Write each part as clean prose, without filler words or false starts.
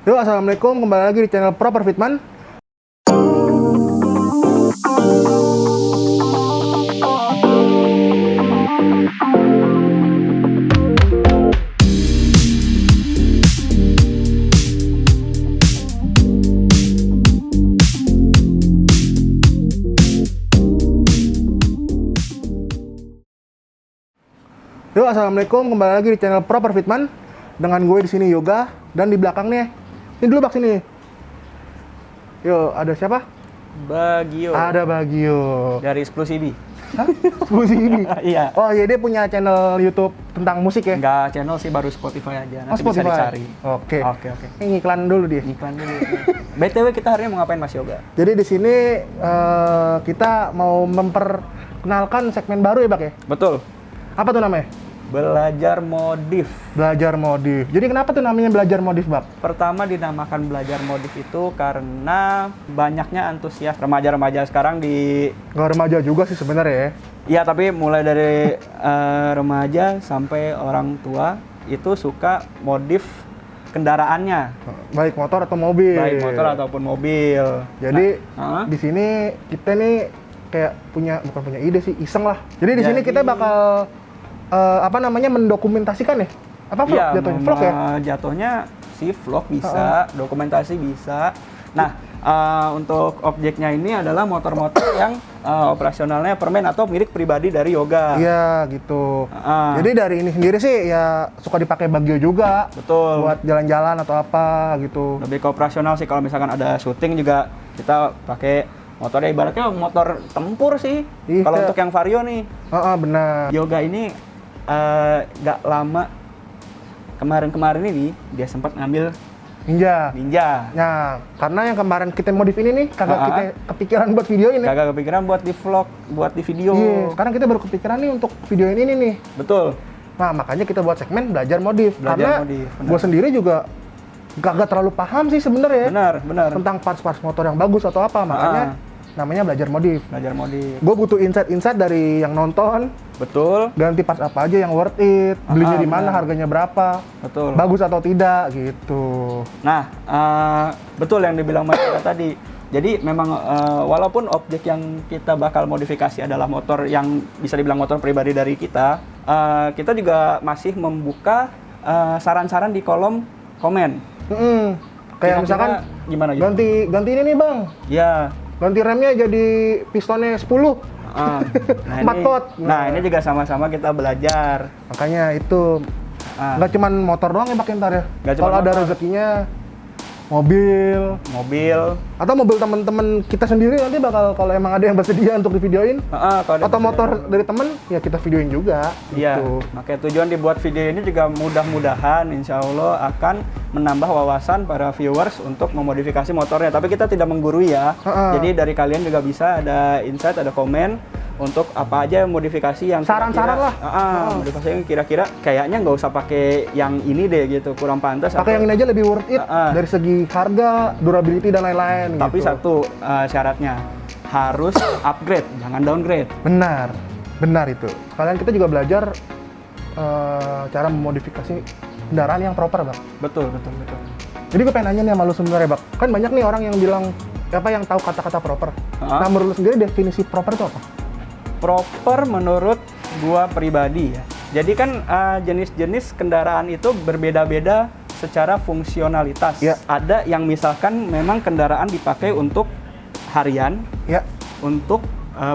Yo, assalamualaikum, kembali lagi di channel Proper Fitman. Yo, assalamualaikum, kembali lagi di channel Proper Fitman dengan gue di sini Yoga dan di belakangnya ini dulu bak sini. Yo, ada siapa? Bagio. Ada Bagio. Dari 10 CB. Hah? Musik ini? Iya. Oh iya, dia punya channel YouTube tentang musik ya? Enggak channel sih, baru Spotify aja. Nanti Spotify. bisa dicari. Oke. Oke. Ini iklan dulu dia. Iklan dulu. BTW kita hari ini mau ngapain Mas Yoga? Jadi di sini kita mau memperkenalkan segmen baru ya, Bak ya? Betul. Apa tuh namanya? Belajar modif. Belajar modif. Jadi kenapa tuh namanya belajar modif, Bak? Pertama dinamakan belajar modif itu karena banyaknya antusias remaja-remaja sekarang di... Gak remaja juga sih sebenarnya ya. Iya, tapi mulai dari remaja sampai orang tua itu suka modif kendaraannya. Baik motor atau mobil. Baik motor ataupun mobil. Jadi Nah, di sini kita nih kayak bukan punya ide sih, iseng lah. Jadi di sini Jadi- kita bakal mendokumentasikan ya? Apa vlog iya, jatuhnya? Vlog ya? Jatuhnya sih vlog bisa, dokumentasi bisa. Nah, untuk objeknya ini adalah motor-motor yang operasionalnya permain atau milik pribadi dari Yoga. Iya gitu. Ah. Jadi dari ini sendiri sih ya suka dipakai Bagio juga. Betul. Buat jalan-jalan atau apa gitu. Lebih ke operasional sih, kalau misalkan ada syuting juga kita pakai motornya, ibaratnya motor tempur sih. Iya. Kalau untuk yang Vario nih, Benar. Yoga ini nggak lama kemarin ini dia sempat ngambil Ninja. Ninja. Nah, karena yang kemarin kita modif ini nih kagak kita kepikiran buat videoin ya. Gak kepikiran buat di vlog, buat di video. Iya, sekarang kita baru kepikiran nih untuk videoin ini nih. Betul. Nah, makanya kita buat segmen belajar modif. Belajar Karena modif, benar. gue sendiri juga gak terlalu paham sih sebenarnya Benar. tentang parts-parts motor yang bagus atau apa. Makanya namanya belajar modif. Belajar modif. Gue butuh insight-insight dari yang nonton, Betul. ganti parts apa aja yang worth it, belinya di mana, benar. harganya berapa, Betul. bagus atau tidak gitu. Nah, betul yang dibilang Mas Yoga tadi. Jadi memang walaupun objek yang kita bakal modifikasi adalah motor yang bisa dibilang motor pribadi dari kita, kita juga masih membuka saran-saran di kolom komen. Kayak Kira-kira misalkan gimana gitu? ganti ini nih bang, Ya. ganti remnya jadi pistonnya 10. Nah, Empat pot. Nah, ini juga sama-sama kita belajar. Makanya itu nggak cuman motor doang ya Pak ntar ya. Nggak cuman Kalau ada motor. rezekinya mobil Mobil. atau mobil teman-teman kita sendiri nanti bakal kalau emang ada yang bersedia untuk divideoin Kalau ada atau perbedaan. motor dari temen ya kita videoin juga. Iya, Gitu. makanya tujuan dibuat video ini juga mudah-mudahan insya Allah akan menambah wawasan para viewers untuk memodifikasi motornya. Tapi kita tidak menggurui ya. Jadi dari kalian juga bisa ada insight, ada komen untuk apa aja modifikasi yang Saran-saran lah. Modifikasi yang kira-kira kayaknya nggak usah pakai yang ini deh gitu, kurang pantas. Pakai yang ini aja lebih worth it dari segi harga, durability dan lain-lain. Tapi gitu. satu syaratnya harus upgrade, jangan downgrade. Benar itu. Kalian kita juga belajar cara memodifikasi kendaraan yang proper, Bang. Betul. Jadi gue pengen nanya nih sama lu sebenarnya, Bang. Kan banyak nih orang yang bilang yang tahu kata-kata proper. Nah, menurut lu sendiri definisi proper itu apa? Proper menurut gua pribadi ya. Jadi kan jenis-jenis kendaraan itu berbeda-beda secara fungsionalitas. Ya. Ada yang misalkan memang kendaraan dipakai untuk harian, Ya, untuk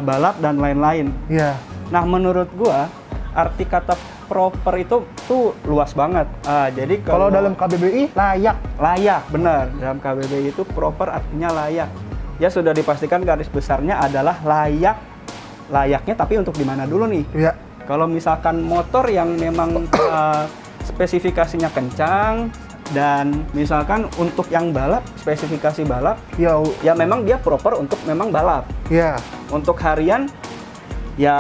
balap dan lain-lain. iya. Nah, menurut gua arti kata proper itu tuh luas banget. Jadi Kalau dalam KBBI layak. layak, benar. Dalam KBBI itu proper artinya layak. Ya sudah dipastikan garis besarnya adalah layak. Layaknya tapi untuk di mana dulu nih? Iya. Kalau misalkan motor yang memang spesifikasinya kencang dan misalkan untuk yang balap, spesifikasi balap, Ya, ya memang dia proper untuk memang balap. iya. Untuk harian, ya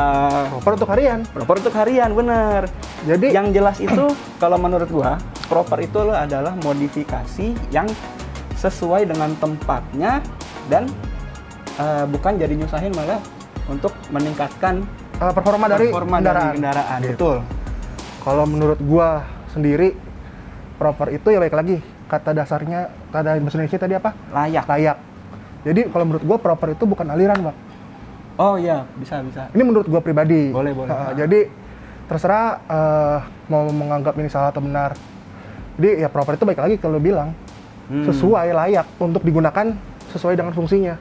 Proper untuk harian. proper untuk harian, bener. Jadi Yang jelas itu kalau menurut gua, proper itu adalah modifikasi yang sesuai dengan tempatnya dan bukan jadi nyusahin, malah untuk meningkatkan performa dari kendaraan. kendaraan. Gitu. Betul. Kalau menurut gua sendiri proper itu ya baik lagi kata dasarnya, kata bahasa Indonesia tadi apa? Layak. Layak. Jadi kalau menurut gue proper itu bukan aliran, Bang. Oh iya, bisa. Ini menurut gue pribadi. Boleh. Jadi terserah mau menganggap ini salah atau benar. Jadi ya proper itu baik lagi kalau bilang sesuai, layak untuk digunakan sesuai dengan fungsinya.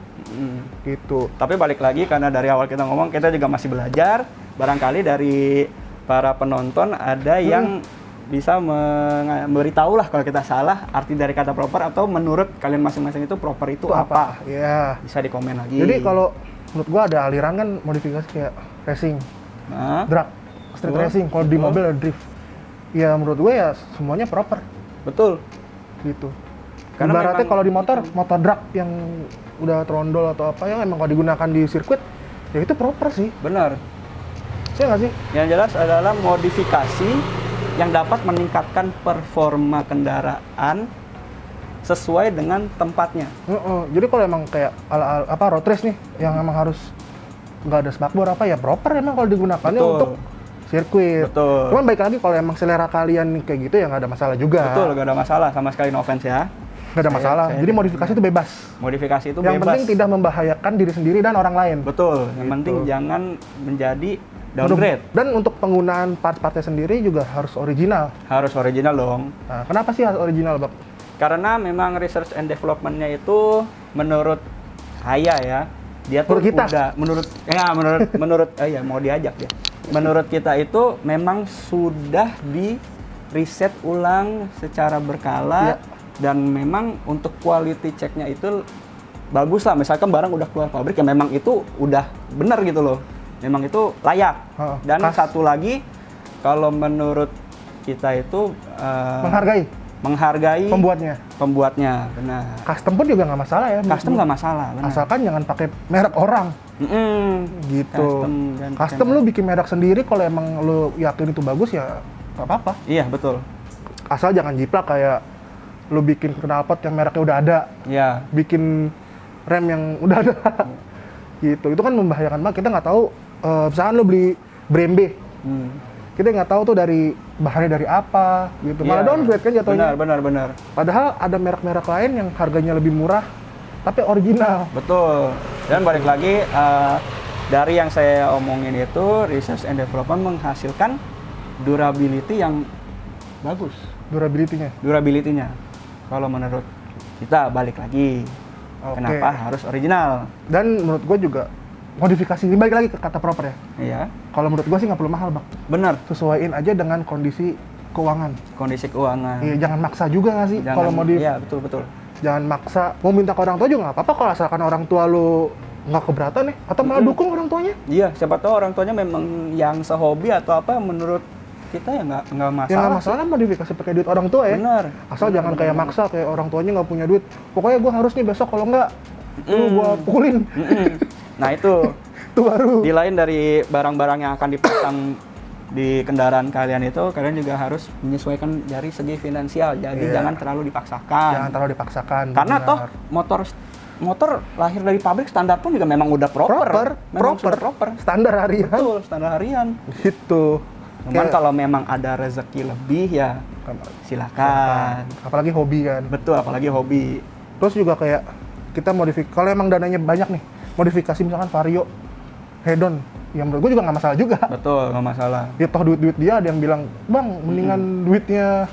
Gitu. Tapi balik lagi karena dari awal kita ngomong kita juga masih belajar. Barangkali dari para penonton ada yang bisa memberitahu lah kalau kita salah arti dari kata proper, atau menurut kalian masing-masing itu proper itu apa? Ya. Bisa di komen lagi. Jadi kalau menurut gua ada aliran kan modifikasi kayak racing, drag, street racing. Kalau di mobil ada drift. Ya menurut gua ya semuanya proper. Betul. Gitu. Karena Ibaratnya memang- kalau di motor drag yang udah trondol atau apa yang emang kalau digunakan di sirkuit, ya itu proper sih. Benar. Saya nggak sih? Yang jelas adalah modifikasi yang dapat meningkatkan performa kendaraan sesuai dengan tempatnya. Jadi kalau emang kayak apa road race nih, yang emang harus nggak ada spakbor apa ya proper emang kalau digunakannya Betul. untuk sirkuit. Betul. Cuman baik lagi kalau emang selera kalian kayak gitu ya nggak ada masalah juga. Betul, gak ada masalah sama sekali, no offense ya. Nggak ada masalah. Jadi modifikasi itu bebas. Modifikasi itu Yang bebas. penting tidak membahayakan diri sendiri dan orang lain. Betul. Yang Gitu. penting jangan menjadi downgrade. Dan untuk penggunaan part-partnya sendiri juga harus original. Harus original dong. Nah, kenapa sih harus original, Bang? Karena memang research and development-nya itu menurut saya ya, dia tuh Menurut kita? udah menurut mau diajak ya. Menurut kita itu memang sudah di riset ulang secara berkala. Iya. Dan memang untuk quality check-nya itu bagus lah. Misalkan barang udah keluar pabrik ya memang itu udah benar gitu loh. Memang itu layak. Dan satu lagi, kalau menurut kita itu menghargai pembuatnya, benar. Custom pun juga nggak masalah ya. Custom nggak masalah, benar. Asalkan jangan pakai merek orang. Gitu. Custom lu bikin merek sendiri, kalau emang lu yakin itu bagus ya nggak apa-apa. Iya, betul. Asal jangan jiplak kayak lu bikin knalpot yang mereknya udah ada. Iya. Bikin rem yang udah ada. Gitu. Itu kan membahayakan banget. Kita nggak tahu, misalkan lu beli Brembe. Kita nggak tahu tuh bahannya dari apa gitu. Malah downgrade kan jatuhnya. Benar. Padahal ada merek-merek lain yang harganya lebih murah tapi original. Betul. Dan balik lagi dari yang saya omongin itu, research and development menghasilkan durability yang bagus. Durability-nya. Kalau menurut kita balik lagi. Oke. Kenapa harus original? Dan menurut gue juga modifikasi ini balik lagi ke kata proper ya. Iya. Kalau menurut gue sih nggak perlu mahal, Bang. Benar. Sesuaiin aja dengan kondisi keuangan. Kondisi keuangan. Iya, jangan maksa juga nggak sih kalau mau Iya, betul. Jangan maksa. Mau minta ke orang tua juga nggak apa-apa kalau asalkan orang tua lu nggak keberatan nih, atau malah dukung orang tuanya. Iya, siapa tahu orang tuanya memang yang sehobi atau apa, menurut kita ya nggak masalah. Ya nggak masalah modifikasi pakai duit orang tua ya. Benar. Asal jangan kayak maksa kayak orang tuanya nggak punya duit. Pokoknya gue harus nih besok, kalau nggak gue pukulin. Nah itu. Itu baru. Di lain dari barang-barang yang akan dipasang di kendaraan kalian itu, kalian juga harus menyesuaikan dari segi finansial. Jadi jangan terlalu dipaksakan. Karena benar. toh motor lahir dari pabrik, standar pun juga memang udah proper. Proper. Standar harian. Betul, standar harian. Gitu. Cuman kalau memang ada rezeki lebih ya silakan. Apalagi hobi kan. Betul, apalagi hobi. Terus juga kayak kita kalau emang dananya banyak nih, modifikasi misalkan Vario, Hedon, yang menurut gue juga nggak masalah juga. Betul, nggak masalah. Ya toh duit dia ada yang bilang, Bang, mendingan duitnya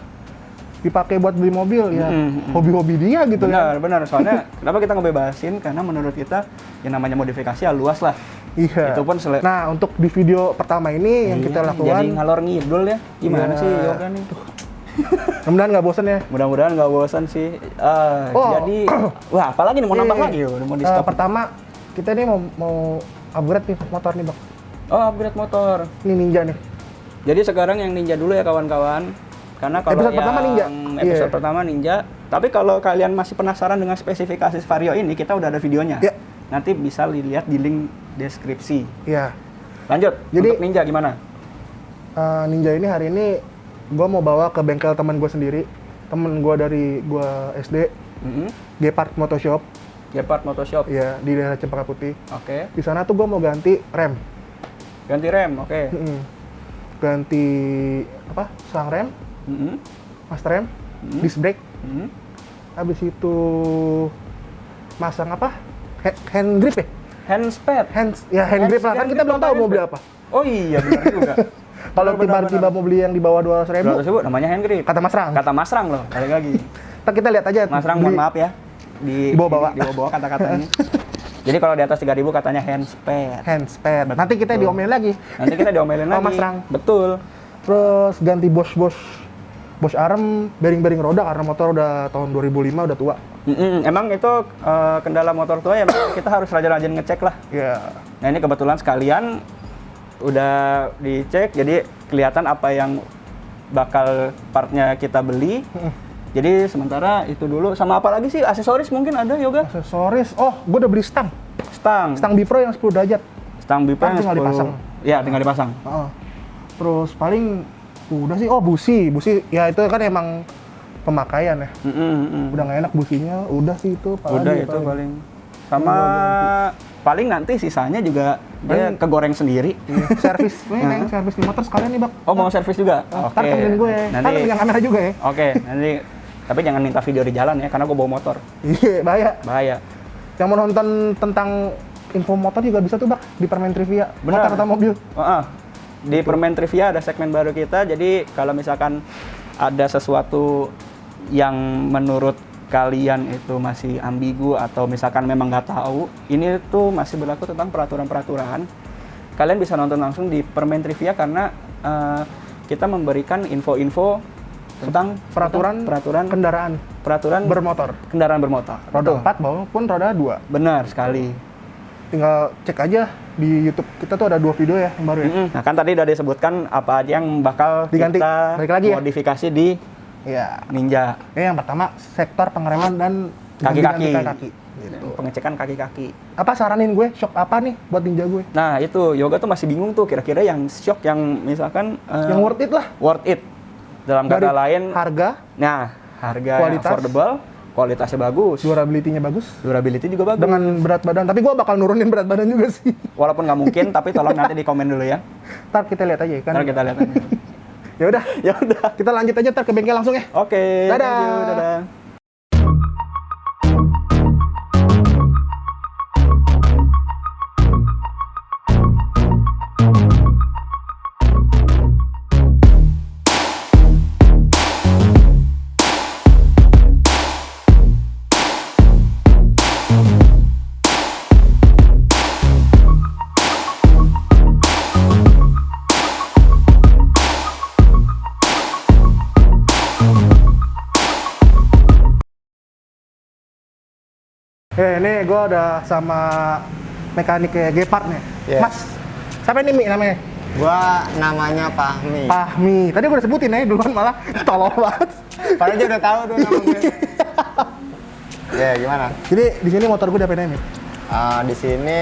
dipakai buat beli mobil, ya hobi-hobi dia gitu. Benar. Soalnya kenapa kita ngebebasin? Karena menurut kita yang namanya modifikasi ya luas lah. Iya. Itu pun nah, untuk di video pertama ini yang kita lakukan, jadi ngalor ngidul ya. Gimana sih Yoga nih? Mudah-mudahan nggak bosan ya. Mudah-mudahan nggak bosan sih. Jadi, wah apalagi nih, mau nambah lagi udah mau di stop. Pertama, kita nih mau upgrade nih motor nih, Bang. Oh, upgrade motor. Ini Ninja nih. Jadi sekarang yang Ninja dulu ya kawan-kawan. Karena kalau episode pertama Ninja. Episode pertama Ninja. Tapi kalau kalian masih penasaran dengan spesifikasi Vario ini, kita udah ada videonya. Iya. Nanti bisa dilihat di link deskripsi. Iya. Lanjut. Jadi, untuk Ninja gimana? Ninja ini hari ini gue mau bawa ke bengkel teman gue sendiri. Temen gue dari gue SD. Gepard Motoshop. Gepard Motoshop. Iya, di daerah Cempaka Putih. Oke. Di sana tuh gue mau ganti rem. Ganti rem, oke. Ganti selang rem, master rem, disc brake, habis itu masang apa? Hand grip ya? Handspad. Hand grip lah, kan kita belum tahu mau beli apa. Oh iya, benar juga. Kalau tiba-tiba mau beli yang di bawah 200.000, 200.000 namanya hand grip. kata Mas Rang. Kata Mas Rang loh, balik lagi. Ntar kita lihat aja. Mas Rang, mohon maaf ya. Dibawa-bawa. Dibawa-bawa kata-katanya. Jadi kalau di atas 3.000 katanya handspad. Handspad. Nanti kita diomelin lagi. Nanti kita diomelin lagi. Oh, Mas Rang. Betul. Terus ganti Bosch arm, bearing roda karena motor udah tahun 2005 udah tua. Emang itu kendala motor tua ya, kita harus rajin-rajin ngecek lah. Iya. Nah ini kebetulan sekalian udah dicek, jadi kelihatan apa yang bakal partnya kita beli. Jadi sementara itu dulu, sama apa lagi sih, aksesoris mungkin ada Yoga? Aksesoris, oh gue udah beli stang Bipro yang 10 derajat. Stang Bipro yang tinggal 10. dipasang. Ya tinggal dipasang. Terus paling udah sih, busi ya itu kan emang pemakaian ya. Udah nggak enak businya, udah sih itu Udah itu paling. Sama paling nanti sisanya juga dia kegoreng sendiri. Servis, nih servis di motor sekalian nih Bak. Oh mau servis juga? Ntar temenin gue, Nanti kan yang kamera juga ya. Oke, nanti tapi jangan minta video di jalan ya, karena gue bawa motor. Iya, Bahaya. Yang mau nonton tentang info motor juga bisa tuh Bak, di Permen Trivia. Benar. Kata mobil. Di Permen Trivia ada segmen baru kita, jadi kalau misalkan ada sesuatu yang menurut kalian itu masih ambigu atau misalkan memang nggak tahu, ini tuh masih berlaku tentang peraturan-peraturan. Kalian bisa nonton langsung di Permen Trivia karena kita memberikan info-info tentang peraturan kendaraan bermotor. Kendaraan bermotor. Roda 4 maupun roda 2. Benar sekali. Tinggal cek aja di YouTube kita tuh ada 2 video ya yang baru ya. Nah kan tadi udah disebutkan apa aja yang bakal diganti. kita Balik lagi modifikasi di Ninja. Yang pertama sektor pengereman dan kaki-kaki. Gitu. Pengecekan kaki-kaki. Apa saranin gue? Shock apa nih buat Ninja gue? Nah itu Yoga tuh masih bingung tuh kira-kira yang shock yang misalkan yang worth it lah. Worth it. Dalam kata lain harga. Nah harga kualitas, affordable, kualitasnya bagus, durability-nya bagus, durability juga bagus. Dengan berat badan, tapi gue bakal nurunin berat badan juga sih. Walaupun nggak mungkin, tapi tolong nanti di komen dulu ya. Ntar kita lihat aja kan. Ntar kita lihat aja. Ya udah. Kita lanjut aja ntar ke bengkel langsung ya. Oke. Dadah. Thank you, dadah. Ini gue udah sama mekanik Gepard nih. Yeah. Mas, siapa ini Mi namanya? Gua namanya Fahmi. Fahmi. Tadi gue udah sebutin aja duluan malah tolol banget. Padahal dia udah tahu tuh nama gue. Ya, gimana? Jadi di sini motor gue udah Mi. Di sini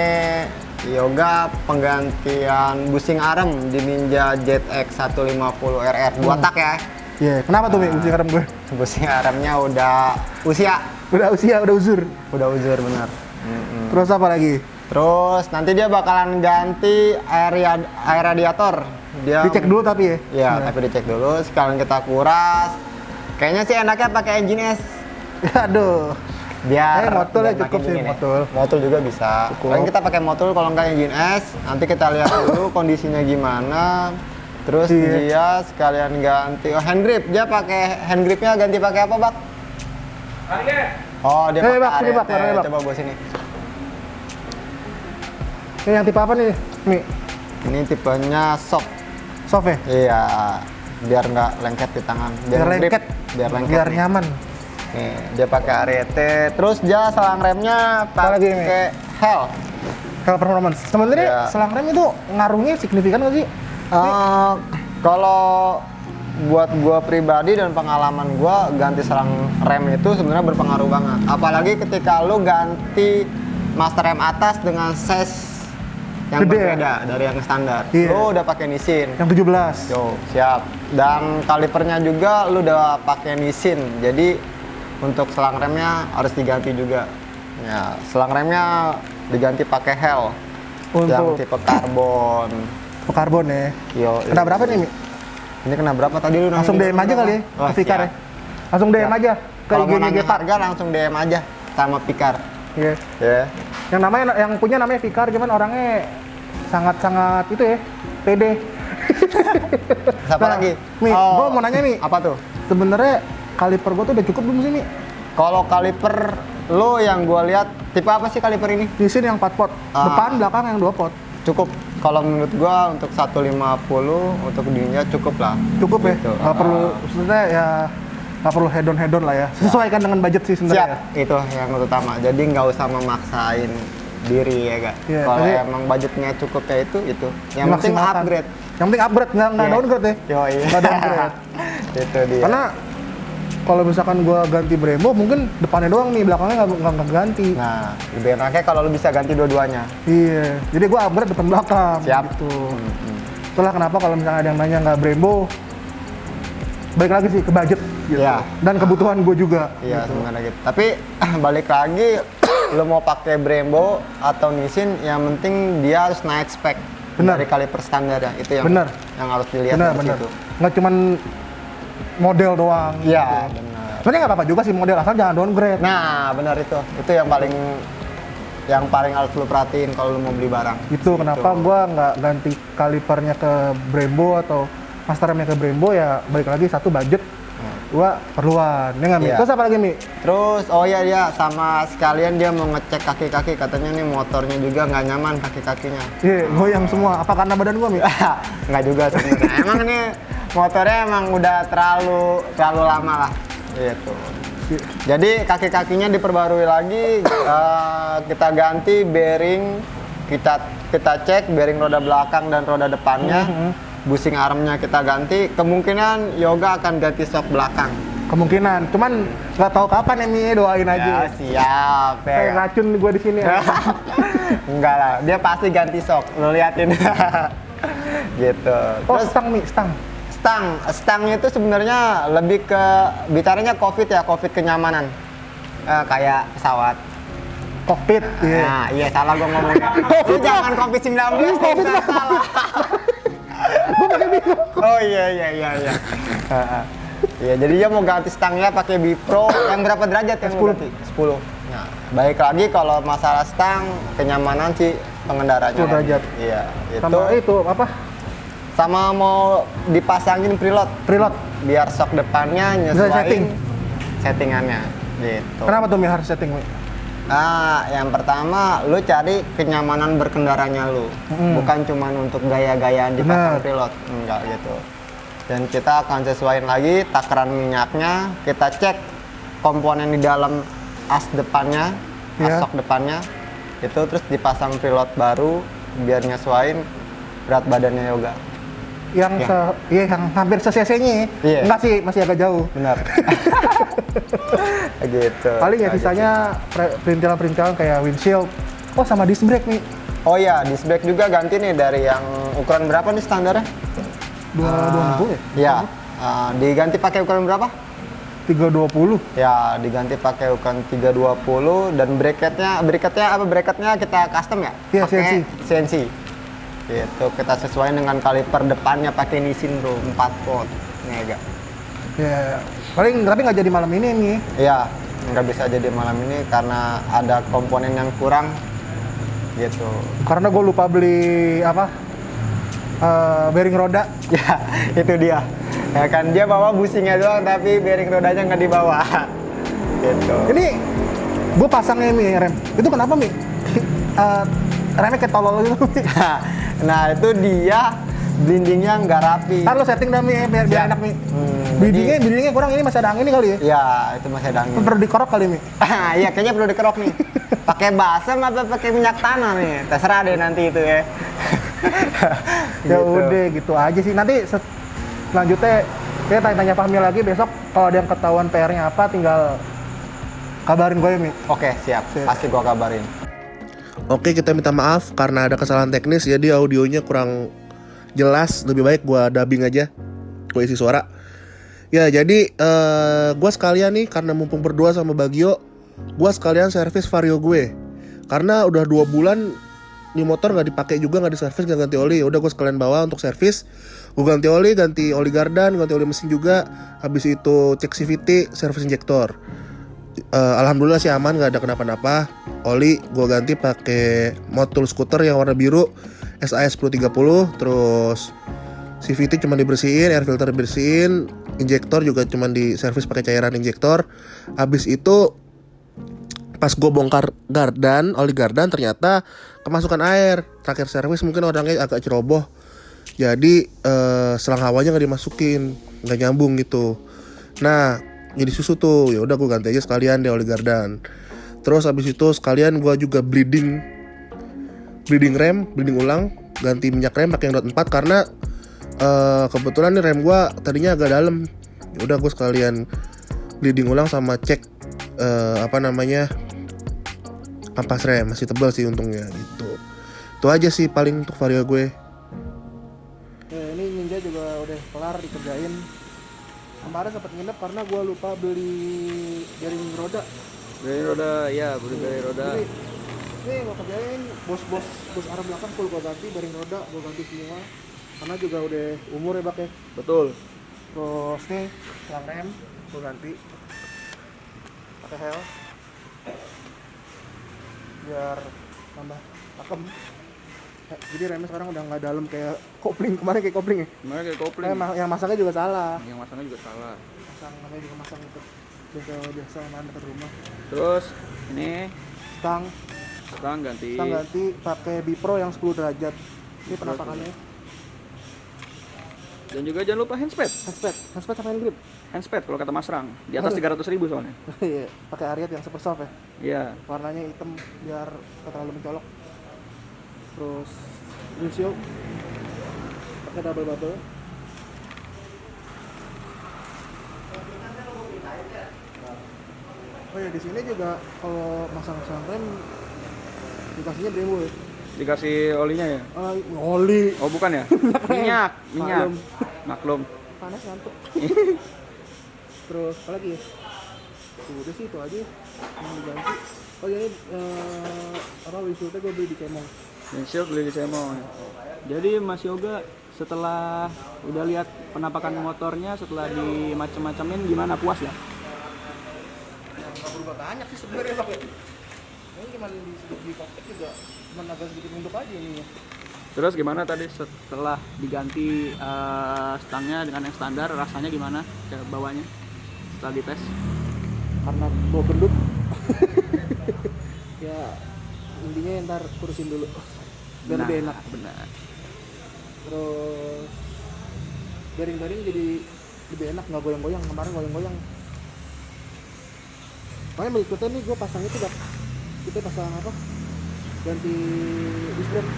Yoga penggantian busing arem di Ninja ZX 150 RR 2 tak ya. Iya, kenapa tuh Mi busing arem gue? Busing aremnya udah usia. Udah uzur. Udah uzur bener. Terus apa lagi? Terus nanti dia bakalan ganti air radiator. Dia Dicek dulu tapi ya? Iya, tapi dicek dulu. Sekalian kita kuras. Kayaknya sih enaknya pakai engine S. Aduh. Biar motul ya biar cukup makin sih dingin ya. motul. Motul juga bisa. Paling kita pakai motul kalau nggak engine S. Nanti kita lihat dulu kondisinya gimana. Terus dia sekalian ganti hand grip. Dia pakai hand gripnya ganti pakai apa, Bak? Oh, dia pakai Bak. Coba bawa sini. Ini yang tipe apa nih, Mi? Ini tipenya soft. Soft ya? Iya, biar nggak lengket di tangan. Biar lengket. Biar lengket. Biar nih. nyaman. Nih, dia pakai ariete. Terus dia selang remnya lagi, Mi? pakai Hell. Hell Performance. Sebenarnya Iya. selang rem itu ngaruhnya signifikan nggak sih? Kalau buat gua pribadi dan pengalaman gua ganti selang rem itu sebenarnya berpengaruh banget. Apalagi ketika lu ganti master rem atas dengan size yang Gede berbeda dari yang standar. Iya. Lu udah pakai Nissin. Yang 17. Yo, siap. Dan kalipernya juga lu udah pakai Nissin. Jadi untuk selang remnya harus diganti juga. Ya, selang remnya diganti pakai Hell. Yang Untuk tipe karbon. karbon ya. Yo, Kena berapa nih, Mi? Ini kena berapa tadi lu? Langsung DM aja kali ya, Wah, ke Fikar ya. siap. Langsung DM Siap. aja. Kalau mau IG-nya nanya Gepard. harga langsung DM aja sama Pikar. Iya. Ya. Yang punya namanya Fikar, cuman orangnya sangat-sangat itu ya, pede. Siapa lagi? Mi, gua mau nanya Mi, Apa tuh? sebenarnya kaliper gua tuh udah cukup belum sih Mi? Kalau kaliper lo yang gua lihat tipe apa sih kaliper ini? Di sini yang 4 pot, depan belakang yang 2 pot. Cukup. Kalau menurut gua untuk 150 untuk dunia cukup lah. Cukup ya, Gitu. nggak perlu, sebenarnya ya nggak perlu hedon lah ya. Sesuaikan dengan budget sih Siap, sebenarnya. itu yang utama. Jadi nggak usah memaksain diri ya kak. Iya, Kalau jadi- emang budgetnya cukup ya itu. Yang penting Maksimalkan. upgrade. Yang penting upgrade, nggak Iya. downgrade ya. Yoi. Nggak downgrade. Itu dia. Karena kalau misalkan gua ganti Brembo, mungkin depannya doang nih, belakangnya nggak ganti. Nah, lebih enaknya kalau lu bisa ganti dua-duanya. Iya, jadi gua upgrade depan belakang. Siap. Gitu. Itulah kenapa kalau misalnya ada yang nanya nggak Brembo, balik lagi sih ke budget gitu. Iya. Dan kebutuhan gue juga. Iya sebenarnya gitu. Tapi balik lagi, lu mau pakai Brembo atau Nissin, yang penting dia harus naik spek Benar. dari kaliper standar ya. Itu yang Benar. yang harus dilihat Benar, dari benar. situ. Nggak cuman model doang. Iya, gitu. benar. Sebenarnya nggak apa-apa juga sih model, asal jangan downgrade. Nah, benar itu. Itu yang paling harus lu perhatiin kalau lu mau beli barang. Itu kenapa gue nggak ganti kalipernya ke Brembo atau master remnya ke Brembo, ya balik lagi satu budget, dua perluan. Ya nggak Mi? Iya. Terus apa lagi Mi? Terus, oh iya, sama sekalian dia mau ngecek kaki-kaki, katanya nih motornya juga nggak nyaman kaki-kakinya. Iya, goyang semua. Apa karena badan gue Mi? Nggak juga sebenarnya. Emang ini motornya emang udah terlalu lama lah. Gitu. Jadi kaki-kakinya diperbarui lagi, kita ganti bearing, kita cek bearing roda belakang dan roda depannya, busing armnya kita ganti. Kemungkinan Yoga akan ganti sok belakang. Kemungkinan, cuman nggak tahu kapan ya Mi, doain aja. Ya siap. Kayak Ya. racun gue di sini. Enggak lah, dia pasti ganti sok. Lo liatin. Gitu. Oh, Terus stang Mi, stang. stangnya itu sebenarnya lebih ke bicaranya COVID ya, COVID kenyamanan. Kayak pesawat. Kokpit. Iya. Nah, iya salah gua ngomongnya. Lu jangan COVID-19, COVID nggak salah. Gue pakai bingung. Oh iya. Iya, jadi dia mau ganti stangnya pakai Bipro yang berapa derajat yang 10. ganti? 10. Nah, baik lagi kalau masalah stang, kenyamanan sih pengendaranya. 10 derajat. Iya, Sama itu apa? Sama mau dipasangin preload Preload. biar sok depannya Bisa nyesuaiin setting. settingannya gitu. Kenapa tuh Mi harus setting Mi? Nah, yang pertama lu cari kenyamanan berkendaranya lu. Bukan cuman untuk gaya-gayaan dipasang Bener. preload, enggak gitu. Dan kita akan sesuaiin lagi takaran minyaknya, kita cek komponen di dalam as depannya, Iya. as sok depannya. Itu terus dipasang preload baru biar nyesuaiin berat badannya Yoga. Yang Ya. yang hampir se-cc-nya. Iya. Enggak sih, masih agak jauh. Benar. Gitu. Paling ya Nah, sisanya perintilan-perintilan kayak windshield. Oh, sama disc brake nih. gitu. Oh iya, disc brake juga ganti nih dari yang ukuran berapa nih standarnya? 220 ya? Ya, diganti pakai ukuran berapa? 320. Ya, diganti pakai ukuran 320 dan bracketnya kita custom ya? Iya, Pakai CNC. Gitu, kita sesuaikan dengan kaliper depannya pakai Nissin bro, 4 volt. Mega. Ya, paling tapi nggak jadi malam ini nih. Iya, nggak bisa jadi malam ini karena ada komponen yang kurang. Gitu. Karena gue lupa beli apa? Bearing roda. Ya, itu dia. Ya kan dia bawa busingnya doang tapi bearing rodanya nggak dibawa. Gitu. Ini gue pasangnya Mi rem. Itu kenapa Mi? Remnya kayak tolol gitu. Nah, itu dia blindingnya nggak rapi. Ntar lo setting dah Mi biar Siap. enak Mi. Jadi- Blindingnya kurang, ini masih ada angin nih kali ya. Ya, itu masih ada angin. Perlu dikorok kali Mi. Iya, kayaknya perlu dikerok nih. Pakai basem apa pakai minyak tanah nih? Terserah deh nanti itu ya. Ya Gitu. udah gitu aja sih. Nanti selanjutnya kita tanya-tanya Fahmi lagi besok kalau ada yang ketahuan PR-nya apa tinggal kabarin gue ya Mi. Oke, siap. Pasti gua kabarin. Oke, kita minta maaf karena ada kesalahan teknis, jadi audionya kurang jelas. Lebih baik gua dubbing aja, gua isi suara. Ya, jadi gua sekalian nih karena mumpung berdua sama Bagio, gua sekalian servis Vario gue. Karena udah 2 bulan nih motor nggak dipakai juga, nggak diservis, nggak ganti oli. Udah gue sekalian bawa untuk servis. Gue ganti oli gardan, ganti oli mesin juga. Habis itu cek CVT, servis injektor. Alhamdulillah sih aman, nggak ada kenapa-napa. Oli gue ganti pakai Motul Scooter yang warna biru SAS 1030. Terus CVT cuma dibersihin, air filter dibersihin, injektor juga cuma diservis pakai cairan injektor. Habis itu pas gue bongkar oli gardan ternyata kemasukan air. Terakhir servis mungkin orangnya agak ceroboh, jadi selang hawanya nggak dimasukin, nggak nyambung gitu. Nah jadi susu tuh, ya udah gue ganti aja sekalian deh oli gardan. Terus habis itu sekalian gue juga bleeding ulang, ganti minyak rem pakai yang dot 4 karena kebetulan nih rem gue tadinya agak dalam. Ya udah gue sekalian bleeding ulang sama cek ampas rem, masih tebal sih untungnya gitu. Itu aja sih paling untuk vario gue. Ya, ini Ninja juga udah kelar dikerjain. Kemarin sempat nginep karena gue lupa beli bearing roda. Dari roda, ya beli dari roda. Jadi, ini gue kerjain bos arah belakang full gue ganti, bearing roda gue ganti semua. Karena juga udah umur ya Bak ya. Betul. Terus nih selang rem gue ganti pakai hel biar tambah pakem. Jadi remnya sekarang udah nggak dalam kayak kopling, kemarin kayak kopling ya. Kemarin kayak kopling. Yang masangnya juga salah. Yang masangnya juga salah. Masang namanya juga masang untuk biasa main dekat rumah. Terus ini Stang ganti. ganti pakai Bipro yang 10 derajat. Ini penampakannya. Dan juga jangan lupa handspad sama hand grip. Handspad kalau kata Mas Rang, di atas 300.000 soalnya. Iya, pakai Ariat yang super soft ya. Iya. Warnanya hitam biar nggak terlalu mencolok. Terus windshield pakai double bubble. Oh ya, di sini juga kalau masang rem dikasihnya Brembo ya. Dikasih olinya ya? Oli. Oh bukan ya? minyak. Maklum. Panas ngantuk. Terus apa lagi ya? Udah sih itu aja yang diganti. Oh ya ini windshieldnya gue beli di Cemong. Windshield beli di Cemong. Jadi Mas Yoga setelah udah lihat penampakan motornya, setelah di macem-macemin, gimana, puas ya? Nggak berubah banyak sih sebenarnya Bang. Ini cuma di kokpit juga cuma agak sedikit nunduk aja ini ya. Terus gimana tadi setelah diganti stangnya dengan yang standar, rasanya gimana bawanya setelah dites? Karena bawa gendut. Ya intinya ntar kurusin dulu biar lebih enak. Benar. Terus bearing jadi lebih enak, nggak goyang-goyang. Kemarin goyang-goyang. Makanya berikutnya nih gue pasang itu Bang. Kita pasang apa? Ganti disc brake.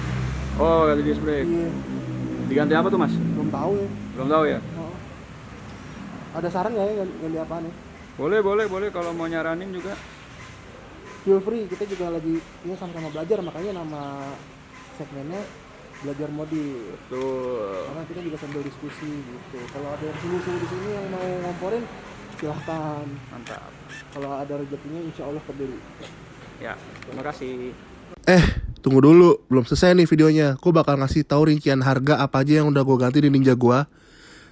Oh, ganti disc brake. Iya. Diganti apa tuh Mas? Belum tahu ya. Belum tahu ya? Oh. Ada saran nggak ya ganti apaan ya? Boleh kalau mau nyaranin juga. Feel free, kita juga lagi ya sama-sama belajar, makanya nama segmennya belajar modif. Betul. Karena kita juga sambil diskusi gitu. Kalau ada yang suhu-suhu di sini yang mau ngomporin, silahkan. Mantap. Kalau ada rezekinya, insya Allah kebeli. Ya, terima kasih. Tunggu dulu, belum selesai nih videonya. Gue bakal ngasih tahu rincian harga apa aja yang udah gue ganti di Ninja gue.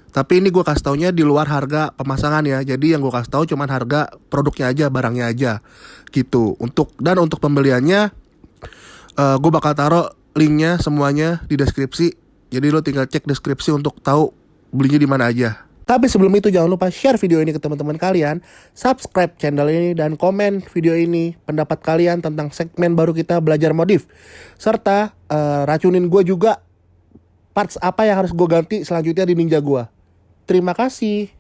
Tapi ini gue kasih taunya di luar harga pemasangan ya. Jadi yang gue kasih tahu cuman harga produknya aja, barangnya aja, gitu. Untuk pembeliannya, gue bakal taruh linknya semuanya di deskripsi. Jadi lo tinggal cek deskripsi untuk tahu belinya di mana aja. Tapi sebelum itu jangan lupa share video ini ke teman-teman kalian, subscribe channel ini, dan komen video ini pendapat kalian tentang segmen baru kita belajar modif. Serta racunin gue juga parts apa yang harus gue ganti selanjutnya di Ninja gue. Terima kasih.